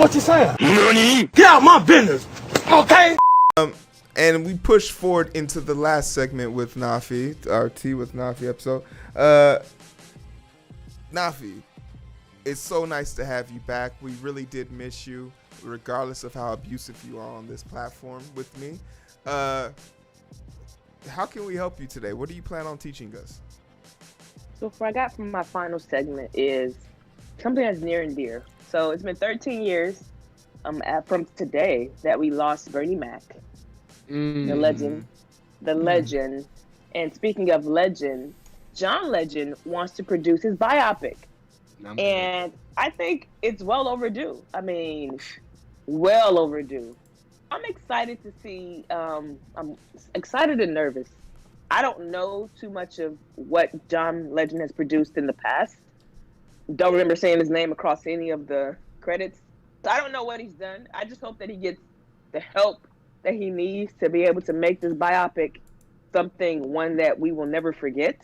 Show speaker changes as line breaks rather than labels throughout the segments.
what you're saying. Nani? Get out my business, okay?
And we push forward into the last segment with Nafi, our Tea with Nafi episode. Nafi, it's so nice to have you back. We really did miss you, regardless of how abusive you are on this platform with me. How can we help you today? What do you plan on teaching us?
So what I got from my final segment is something that's near and dear. So it's been 13 years from today that we lost Bernie Mac, the legend. And speaking of legend, John Legend wants to produce his biopic. And I think it's well overdue. I mean, well overdue. I'm excited to see, I'm excited and nervous. I don't know too much of what John Legend has produced in the past. Don't remember seeing his name across any of the credits. So I don't know what he's done. I just hope that he gets the help that he needs to be able to make this biopic one that we will never forget.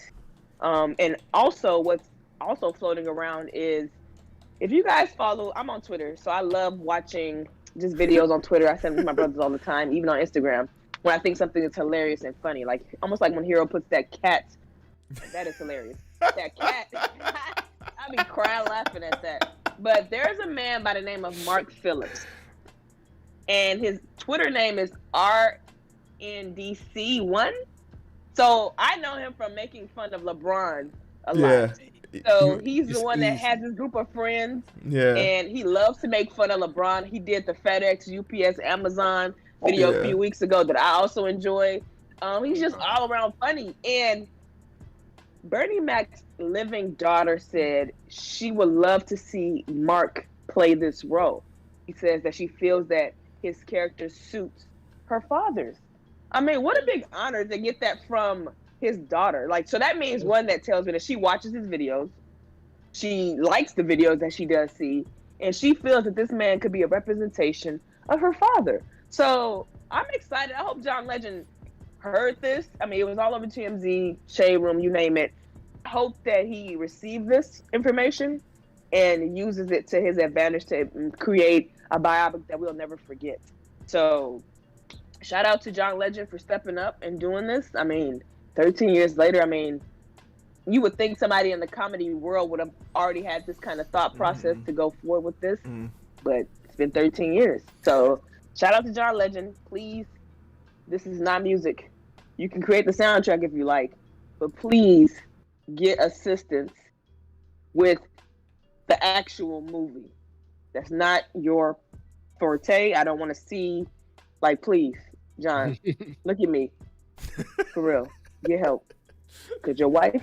And also what's also floating around is, if you guys follow, I'm on Twitter, so I love watching just videos on Twitter. I send them to my brothers all the time, even on Instagram, when I think something is hilarious and funny. Like, almost like when Heero puts that cat. That is hilarious. That cat. I'd be crying laughing at that. But there's a man by the name of Mark Phillips. And his Twitter name is RDC1. So I know him from making fun of LeBron a lot.
Yeah.
So he's the one that has this group of friends. Yeah. And he loves to make fun of LeBron. He did the FedEx, UPS, Amazon video a few weeks ago that I also enjoy. He's just all around funny. And Bernie Mac's living daughter said she would love to see Mark play this role. He says that she feels that his character suits her father's. I mean, what a big honor to get that from his daughter. Like, so that means, one, that tells me that she watches his videos. She likes the videos that she does see. And she feels that this man could be a representation of her father. So I'm excited. I hope John Legend heard this. I mean, it was all over TMZ, Shade Room, you name it. I hope that he received this information and uses it to his advantage to create a biopic that we'll never forget. So shout out to John Legend for stepping up and doing this. I mean, 13 years later, I mean, you would think somebody in the comedy world would have already had this kind of thought process to go forward with this, but it's been 13 years. So shout out to John Legend. Please, this is not music. You can create the soundtrack if you like, but please get assistance with the actual movie. That's not your forte. I don't want to see, like, please, John, look at me. For real. Get help. Because your wife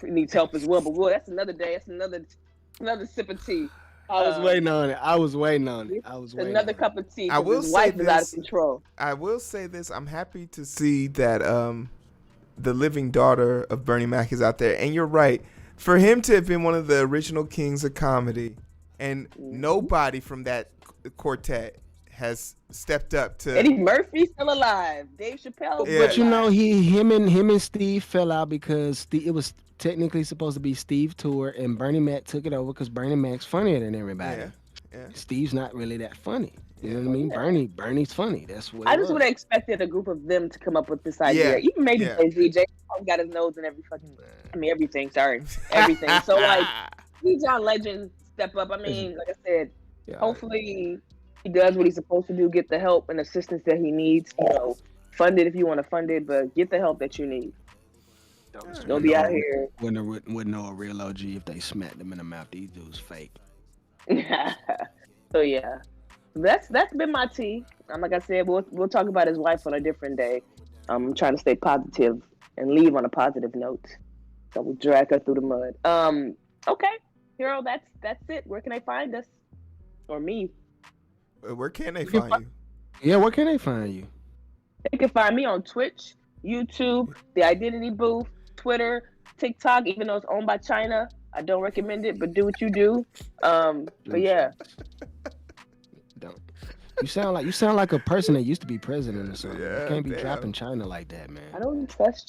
needs help as well. But well, that's another day. That's another sip of tea.
I was waiting on it.
Another cup of tea.
I will
his
say
wife
this,
is out of control.
I will say this. I'm happy to see that the living daughter of Bernie Mac is out there. And you're right. For him to have been one of the original kings of comedy, and nobody from that quartet has stepped up to.
Eddie Murphy's still alive. Dave Chappelle.
Yeah. But you know, him and Steve fell out because it was technically supposed to be Steve's tour, and Bernie Mac took it over because Bernie Mac's funnier than everybody.
Yeah.
Steve's not really that funny. You know what I mean? Yeah. Bernie's funny. That's what.
I just would have expected a group of them to come up with this idea. Even maybe Jay-Z. Jay got his nose in every fucking. I mean, everything. Sorry, everything. So like, see John Legend step up. I mean, like I said, hopefully he does what he's supposed to do. Get the help and assistance that he needs. You know, fund it if you want to fund it, but get the help that you need. Don't be out here.
Wouldn't know a real OG if they smacked them in the mouth. These dudes fake.
So yeah, that's been my tea. Like I said, we'll talk about his wife on a different day. I'm trying to stay positive and leave on a positive note. So we'll drag her through the mud. Okay, Heero, that's it. Where can they find us? Or me?
Where can they find you?
Yeah, where can they find you?
They can find me on Twitch, YouTube, The Identity Booth, Twitter, TikTok, even though it's owned by China. I don't recommend it, but do what you do. But yeah.
Don't. You sound like a person that used to be president or something.
Yeah,
you can't be dropping China like that, man.
I don't trust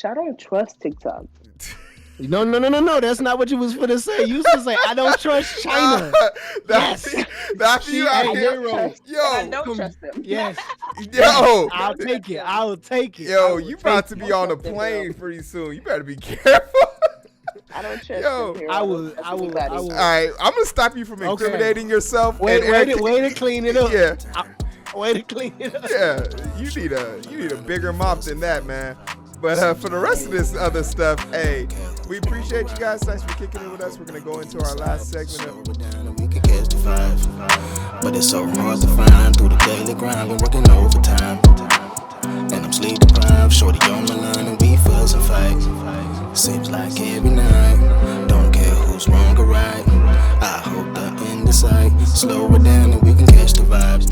TikTok.
No. That's not what you was finna say. You was finna say, I don't trust China.
Yes. After you out here,
I don't trust them.
Yes.
Yo.
I'll take it.
Yo, you about to be on a plane pretty soon. You better be careful.
I don't trust
them. I will.
All right, I'm gonna stop you from incriminating yourself.
Way to clean it up.
Yeah.
Way to clean it up.
Yeah, you need a bigger mop than that, man. But for the rest of this other stuff, hey, we appreciate you guys. Thanks for kicking it with us. We're gonna go into our last segment of.
But it's so hard to find through the daily grind. Been working overtime, and I'm sleep deprived. Shorty on my line, and we fuss and fight. Seems like every night. Don't care who's wrong or right. I hope the end is sight. Slow it down, and we can catch the vibes.